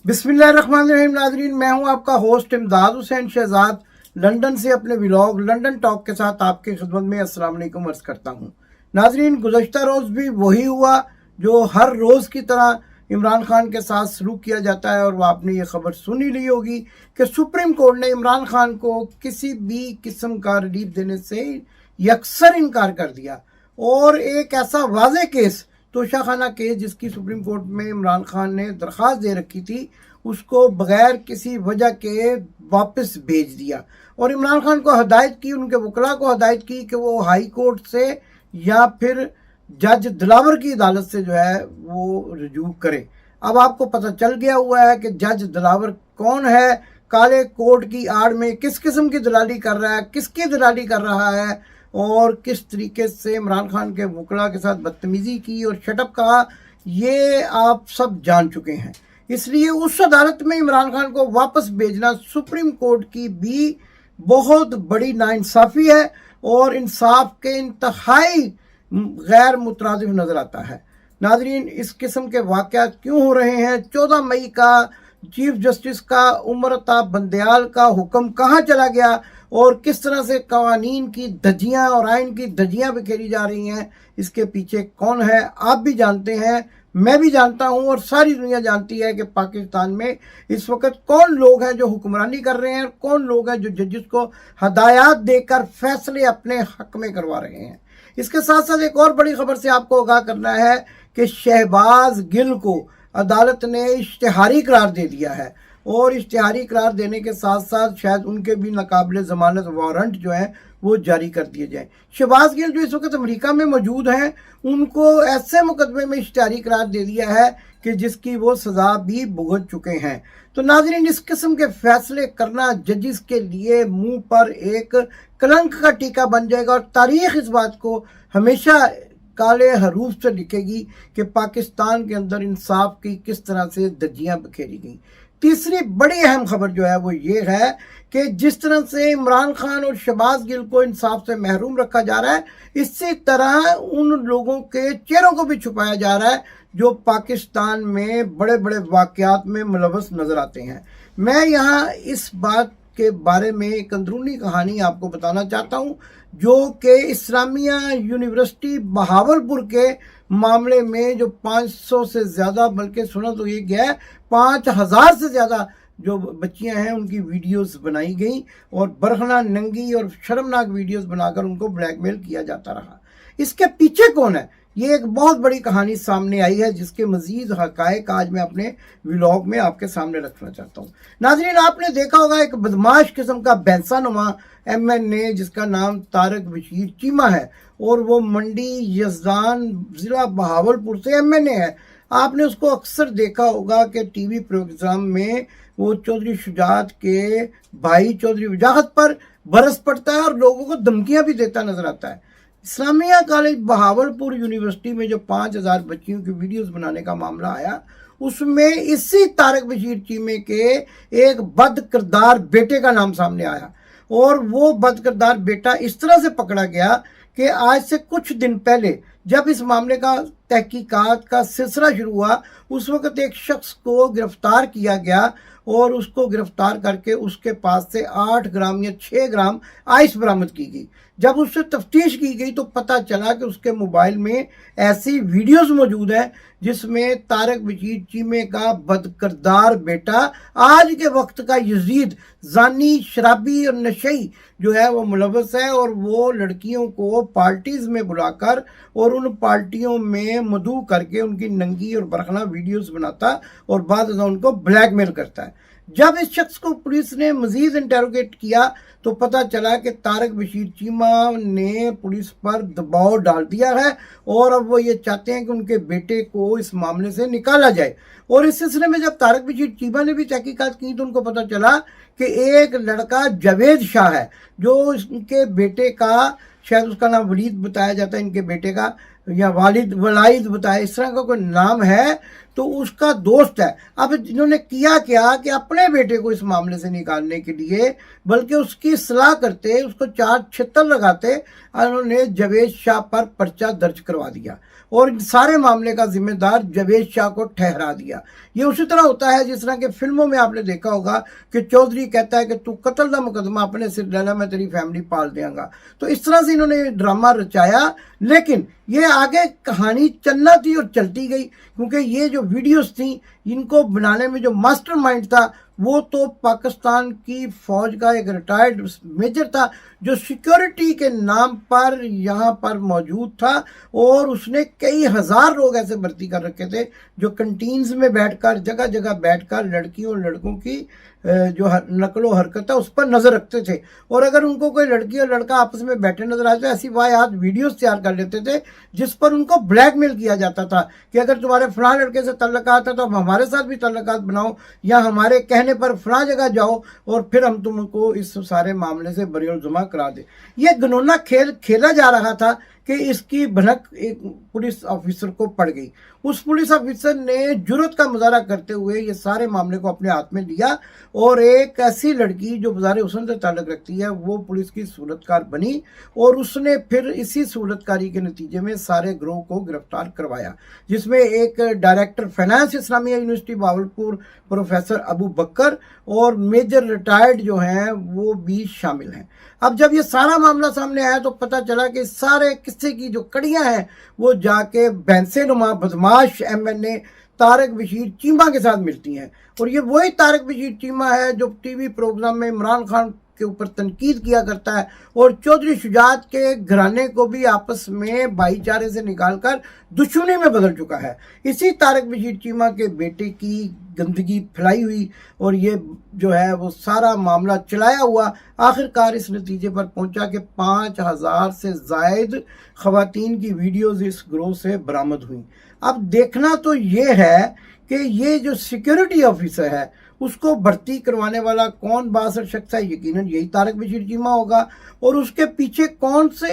बिस्मिल्लाहिर्रहमानिर्रहीम। नाजरीन, मैं हूं आपका होस्ट इमदाद हुसैन शहजाद, लंदन से अपने व्लॉग लंदन टॉक के साथ आपकी खिदमत में अस्सलाम वालेकुम अर्ज़ करता हूं। नाजरीन, गुज़श्ता रोज़ भी वही हुआ जो हर रोज़ की तरह इमरान खान के साथ सलूक किया जाता है, और वो आपने ये खबर सुनी ली होगी कि सुप्रीम कोर्ट ने इमरान खान को किसी भी किस्म का रिलीफ देने से यकसर इनकार कर दिया। और एक ऐसा वाज़ेह केस, तोशाखाना केस, जिसकी सुप्रीम कोर्ट में इमरान खान ने दरख्वास्त दे रखी थी, उसको बगैर किसी वजह के वापस भेज दिया। और इमरान खान को हदायत की, उनके वकला को हदायत की कि वो हाई कोर्ट से या फिर जज दिलावर की अदालत से जो है वो रजू करे। अब आपको पता चल गया हुआ है कि जज दिलावर कौन है, काले कोर्ट की आड़ में किस किस्म की दलाली कर रहा है, किसकी दलाली कर रहा है, और किस तरीके से इमरान खान के वकला के साथ बदतमीज़ी की और शटअप कहा, ये आप सब जान चुके हैं। इसलिए उस अदालत में इमरान खान को वापस भेजना सुप्रीम कोर्ट की भी बहुत बड़ी नाइंसाफ़ी है और इंसाफ के इंतहाई गैर मुतरादिफ नज़र आता है। नाजरीन, इस किस्म के वाक़यात क्यों हो रहे हैं? 14 मई का चीफ जस्टिस का उमर अताब बंदयाल का हुक्म कहाँ चला गया, और किस तरह से कवानीन की धज्जियाँ और आइन की धज्जियाँ बिखेरी जा रही हैं, इसके पीछे कौन है आप भी जानते हैं, मैं भी जानता हूँ, और सारी दुनिया जानती है कि पाकिस्तान में इस वक्त कौन लोग हैं जो हुक्मरानी कर रहे हैं, कौन लोग हैं जो जजेस को हदायत देकर फैसले अपने हक में करवा रहे हैं। इसके साथ साथ एक और बड़ी खबर से आपको आगाह करना है कि शहबाज गिल को अदालत ने इश्तिहारी करार दे दिया है, और इश्तिहारी करार देने के साथ साथ शायद उनके भी नाकाबिले ज़मानत वारंट जो है वो जारी कर दिए जाएं। शहबाज गिल जो इस वक्त अमेरिका में मौजूद हैं, उनको ऐसे मुकदमे में इश्तिहारी करार दे दिया है कि जिसकी वो सज़ा भी भुगत चुके हैं। तो नाज़रीन, इस किस्म के फैसले करना जजिस के लिए मुंह पर एक कलंक का टीका बन जाएगा, और तारीख इस बात को हमेशा काले हरूफ से लिखेगी कि पाकिस्तान के अंदर इंसाफ की किस तरह से धज्जियाँ बिखेरी गई। तीसरी बड़ी अहम खबर जो है वो ये है कि जिस तरह से इमरान खान और शहबाज गिल को इंसाफ से महरूम रखा जा रहा है, इसी तरह उन लोगों के चेहरों को भी छुपाया जा रहा है जो पाकिस्तान में बड़े बड़े वाक़यात में मुलव्वस नज़र आते हैं। मैं यहाँ इस बात के बारे में एक अंदरूनी कहानी आपको बताना चाहता हूँ, जो कि इस्लामिया यूनिवर्सिटी बहावलपुर के मामले में जो 500 से ज़्यादा, बल्कि सुना तो ये गया है 5000 से ज़्यादा जो बच्चियां हैं उनकी वीडियोस बनाई गई, और बरहना नंगी और शर्मनाक वीडियोस बनाकर उनको ब्लैकमेल किया जाता रहा। इसके पीछे कौन है, ये एक बहुत बड़ी कहानी सामने आई है, जिसके मजीद हकायक आज मैं अपने व्लॉग में आपके सामने रखना चाहता हूँ। नाज़रीन, आपने देखा होगा एक बदमाश किस्म का बैंसा नुमा MNA जिसका नाम तारक बशीर चीमा है, और वो मंडी यजदान ज़िला बहावलपुर से MNA है। आपने उसको अक्सर देखा होगा कि टीवी प्रोग्राम में वो चौधरी शुजात के भाई चौधरी वजाहत पर बरस पड़ता है और लोगों को धमकियां भी देता नजर आता है। इस्लामिया कॉलेज बहावलपुर यूनिवर्सिटी में जो 5000 बच्चियों की वीडियोस बनाने का मामला आया, उसमें इसी तारक बशीर चीमे के एक बद किरदार बेटे का नाम सामने आया, और वो बद किरदार बेटा इस तरह से पकड़ा गया कि आज से कुछ दिन पहले जब इस मामले का तहकीकात का सिलसिला शुरू हुआ, उस वक्त एक शख्स को गिरफ्तार किया गया, और उसको गिरफ्तार करके उसके पास से 8 ग्राम या 6 ग्राम आइस बरामद की गई। जब उससे तफ्तीश की गई तो पता चला कि उसके मोबाइल में ऐसी वीडियोस मौजूद हैं जिसमें तारक बशीर चीमे का बदकिरदार बेटा, आज के वक्त का यजीद, जानी, शराबी और नशई जो है वो मुलव्वस है, और वो लड़कियों को पार्टीज में बुलाकर और उन पार्टियों में मदऊ करके उनकी नंगी और बरखना वीडियोस बनाता और बाद में उनको ब्लैकमेल करता है। जब इस शख्स को पुलिस ने मजीद इंटेरोगेट किया तो पता चला कि तारक बशीर चीमा ने पुलिस पर दबाव डाल दिया है, और अब वो ये चाहते हैं कि उनके बेटे को इस मामले से निकाला जाए। और इस सिलसिले में जब तारक बशीर चीमा ने भी तहकीकात की तो उनको पता चला कि एक लड़का जावेद शाह है, जो इनके बेटे का, शायद उसका नाम वलीद बताया जाता है, इनके बेटे का, یا والد ولائد بتائے، اس طرح کا کوئی نام ہے تو اس کا دوست ہے۔ اب انہوں نے کیا کیا کہ اپنے بیٹے کو اس معاملے سے نکالنے کے لیے بلکہ اس کی اصلاح کرتے، اس کو 4 چھتر لگاتے، انہوں نے جاوید شاہ پر پرچہ درج کروا دیا اور ان سارے معاملے کا ذمہ دار جاوید شاہ کو ٹھہرا دیا۔ یہ اسی طرح ہوتا ہے جس طرح کہ فلموں میں آپ نے دیکھا ہوگا کہ چودھری کہتا ہے کہ تو قتل دا مقدمہ اپنے سر لے لا، میں تیری فیملی پال دیاں گا۔ تو اس طرح سے انہوں نے ڈرامہ رچایا، لیکن یہ آگے کہانی چلنا تھی اور چلتی گئی، کیونکہ یہ جو ویڈیوز تھیں ان کو بنانے میں جو ماسٹر مائنڈ تھا وہ تو پاکستان کی فوج کا ایک ریٹائرڈ میجر تھا جو سیکیورٹی کے نام پر یہاں پر موجود تھا، اور اس نے کئی ہزار لوگ ایسے بھرتی کر رکھے تھے جو کنٹینز میں بیٹھ کر، جگہ جگہ بیٹھ کر لڑکیوں اور لڑکوں کی جو نقل و حرکت ہے اس پر نظر رکھتے تھے، اور اگر ان کو کوئی لڑکی اور لڑکا آپس میں بیٹھے نظر آتے ایسی واقعات ویڈیوز تیار کر لیتے تھے جس پر ان کو بلیک میل کیا جاتا تھا کہ اگر تمہارے فلاں لڑکے سے تعلقات ہے تو اب ہمارے ساتھ بھی تعلقات بناؤ، یا ہمارے کہنے پر فلاں جگہ جاؤ اور پھر ہم تم کو اس سارے معاملے سے بری الزما کرا دیں۔ یہ گنونا کھیل کھیلا جا رہا تھا کہ اس کی بھنک ایک پولیس آفیسر کو پڑ گئی۔ اس پولیس آفیسر نے جرات کا مظاہرہ کرتے ہوئے یہ سارے معاملے کو اپنے ہاتھ میں لیا، اور ایک ایسی لڑکی جو بازار حسن سے تعلق رکھتی ہے وہ پولیس کی صورتکار بنی، اور اس نے پھر اسی صورتکاری کے نتیجے میں سارے گروہ کو گرفتار کروایا، جس میں ایک ڈائریکٹر فائنانس اسلامیہ یونیورسٹی باولپور پروفیسر ابو بکر اور میجر ریٹائرڈ جو ہیں وہ بھی شامل ہیں۔ اب جب یہ سارا معاملہ سامنے آیا تو پتہ چلا کہ سارے قصے کی جو کڑیاں ہیں وہ جا کے بینسے نما بدماش ایم این اے طارق بشیر چیمہ کے ساتھ ملتی ہیں، اور یہ وہی طارق بشیر چیمہ ہے جو ٹی وی پروگرام میں عمران خان کے اوپر تنقید کیا کرتا ہے، اور چودھری شجاعت کے گھرانے کو بھی آپس میں بھائی چارے سے نکال کر دشمنی میں بدل چکا ہے۔ اسی طارق بشیر چیمہ کے بیٹے کی گندگی پھیلائی ہوئی اور یہ جو ہے وہ سارا معاملہ چلایا ہوا آخر کار اس نتیجے پر پہنچا کہ 5000 سے زائد خواتین کی ویڈیوز اس گروہ سے برآمد ہوئیں۔ اب دیکھنا تو یہ ہے کہ یہ جو سیکیورٹی آفیسر ہے اس کو بھرتی کروانے والا کون بااثر شخص ہے، یقیناً یہی طارق بشیر چیمہ ہوگا، اور اس کے پیچھے کون سے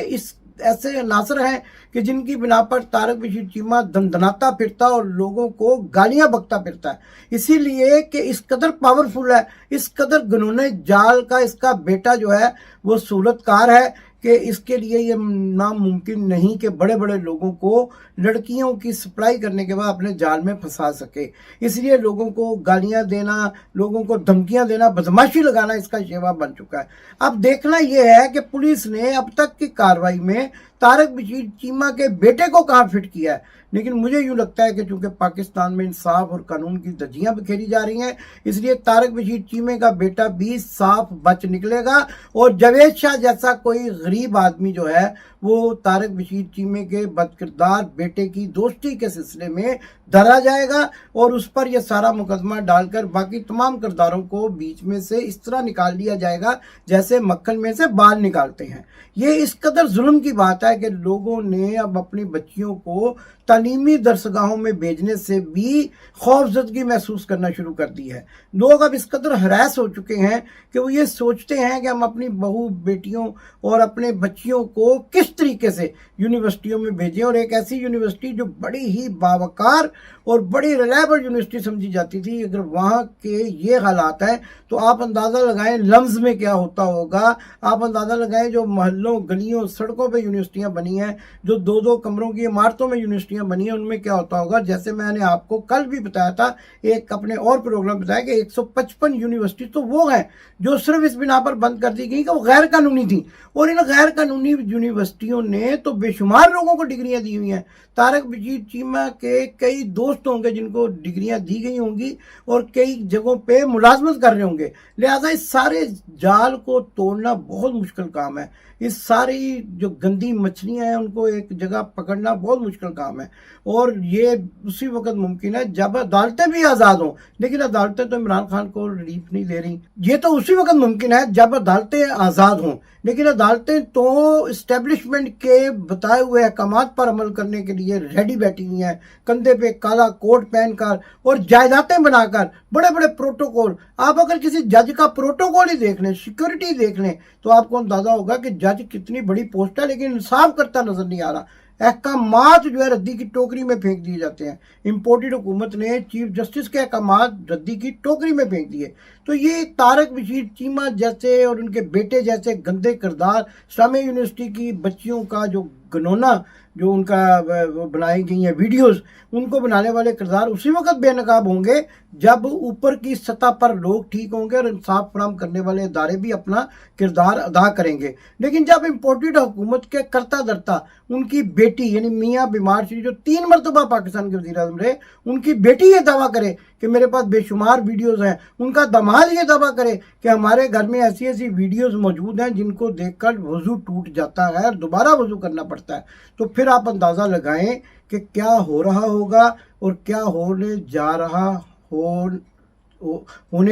ایسے عناصر ہیں کہ جن کی بنا پر طارق بشیر چیمہ دندناتا پھرتا اور لوگوں کو گالیاں بکتا پھرتا ہے، اسی لیے کہ اس قدر پاورفل ہے، اس قدر گنونے جال کا اس کا بیٹا جو ہے وہ صورتکار ہے کہ اس کے لیے یہ ناممکن نہیں کہ بڑے بڑے لوگوں کو لڑکیوں کی سپلائی کرنے کے بعد اپنے جال میں پھنسا سکے، اس لیے لوگوں کو گالیاں دینا، لوگوں کو دھمکیاں دینا، بدماشی لگانا اس کا شیوا بن چکا ہے۔ اب دیکھنا یہ ہے کہ پولیس نے اب تک کی کارروائی میں طارق بشیر چیمہ کے بیٹے کو کہاں فٹ کیا ہے، لیکن مجھے یوں لگتا ہے کہ چونکہ پاکستان میں انصاف اور قانون کی دھجیاں بکھیری جا رہی ہیں، اس لیے طارق بشیر چیمہ کا بیٹا بھی صاف بچ نکلے گا، اور جاوید شاہ جیسا کوئی غریب آدمی جو ہے وہ طارق بشیر چیمہ کے بدکردار بیٹے کی دوستی کے سلسلے میں دھرا جائے گا، اور اس پر یہ سارا مقدمہ ڈال کر باقی تمام کرداروں کو بیچ میں سے اس طرح نکال لیا جائے گا جیسے مکھن میں سے بال نکالتے ہیں۔ یہ اس قدر ظلم کی بات ہے کہ لوگوں نے اب اپنی بچیوں کو تعلیمی درسگاہوں میں بھیجنے سے بھی خوف زدگی محسوس کرنا شروع کر دی ہے۔ لوگ اب اس قدر ہراس ہو چکے ہیں کہ وہ یہ سوچتے ہیں کہ ہم اپنی بہو بیٹیوں اور اپنے بچیوں کو کس طریقے سے یونیورسٹیوں میں بھیجیں، اور ایک ایسی یونیورسٹی جو بڑی ہی باوقار اور بڑی ریلائبل یونیورسٹی سمجھی جاتی تھی، اگر وہاں کے یہ حالات ہیں تو آپ اندازہ لگائیں لمز میں کیا ہوتا ہوگا۔ آپ اندازہ لگائیں جو محلوں، گلیوں، سڑکوں پہ یونیورسٹیاں بنی ہیں، جو 2 کمروں کی عمارتوں میں یونیورسٹیاں بنی ہیں، ان میں کیا ہوتا ہوگا۔ جیسے میں نے آپ کو کل بھی بتایا تھا، ایک اپنے اور پروگرام بتایا کہ 155 یونیورسٹی تو وہ ہیں جو صرف اس بنا پر بند کر دی گئی کہ وہ غیر قانونی تھیں، اور ان غیر قانونی یونیورسٹیوں نے تو بے شمار لوگوں کو ڈگریاں دی ہوئی ہیں۔ طارق بشیر چیمہ کے کئی دوست ہوں گے جن کو ڈگریاں دی گئی ہوں گی اور کئی جگہوں پہ ملازمت کر رہے ہوں گے، لہٰذا اس سارے جال کو توڑنا بہت مشکل کام ہے۔ اس ساری جو گندی مچھلیاں ہیں ان کو ایک جگہ پکڑنا بہت مشکل کام ہے، اور یہ اسی وقت ممکن ہے جب عدالتیں بھی آزاد ہوں، لیکن عدالتیں تو عمران خان کو ریلیف نہیں دے رہی۔ یہ تو اسی وقت ممکن ہے جب عدالتیں آزاد ہوں، لیکن عدالتیں تو اسٹیبلشمنٹ کے بتائے ہوئے احکامات پر عمل کرنے کے لیے ریڈی بیٹھی ہوئی ہیں، کندھے پہ کالا کوٹ پہن کر اور جائیدادیں بنا کر، بڑے بڑے پروٹوکول۔ آپ اگر کسی جج کا پروٹوکول ہی دیکھ لیں، سیکیورٹی دیکھ لیں، تو آپ کو اندازہ ہوگا کہ جج کتنی بڑی پوسٹ ہے لیکن انصاف کرتا نظر نہیں آ رہا۔ अहकामात जो है रद्दी की टोकरी में फेंक दिए जाते हैं। इम्पोर्टेड हुकूमत ने चीफ जस्टिस के अहकामात रद्दी की टोकरी में फेंक दिए। तो ये तारक बशीर चीमा जैसे और उनके बेटे जैसे गंदे किरदार, इस्लामिया यूनिवर्सिटी की बच्चियों का जो घिनौना जो उनका बनाई गई हैं वीडियोस, उनको बनाने वाले किरदार उसी वक्त बेनकाब होंगे जब ऊपर की सतह पर लोग ठीक होंगे और इंसाफ फराहम करने वाले इदारे भी अपना किरदार अदा करेंगे। लेकिन जब इम्पोर्टेड हुकूमत के करता धरता उनकी बेटी यानी मियाँ बीमार शरीफ जो 3 मरतबा पाकिस्तान के वज़ीर आज़म रहे, उनकी बेटी ये दावा करे कि मेरे पास बेशुमार वीडियोस हैं, उनका दामाद ये दावा करे कि हमारे घर में ऐसी ऐसी वीडियोस मौजूद हैं जिनको देखकर वज़ू टूट जाता है और दोबारा वज़ू करना पड़ता है, तो फिर आप अंदाज़ा लगाएं कि क्या हो रहा होगा और क्या होने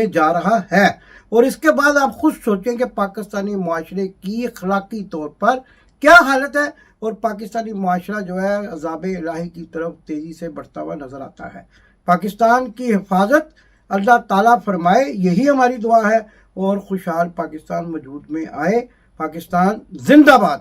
जा रहा है। और इसके बाद आप खुद सोचें कि पाकिस्तानी मुआशरे की अखलाकी तौर पर क्या हालत है और पाकिस्तानी मुआशरा जो है अज़ाब इलाही की तरफ तेज़ी से बढ़ता हुआ नज़र आता है। पाकिस्तान की हिफाजत अल्लाह ताला फरमाए, यही हमारी दुआ है, और खुशहाल पाकिस्तान वजूद में आए। पाकिस्तान जिंदाबाद।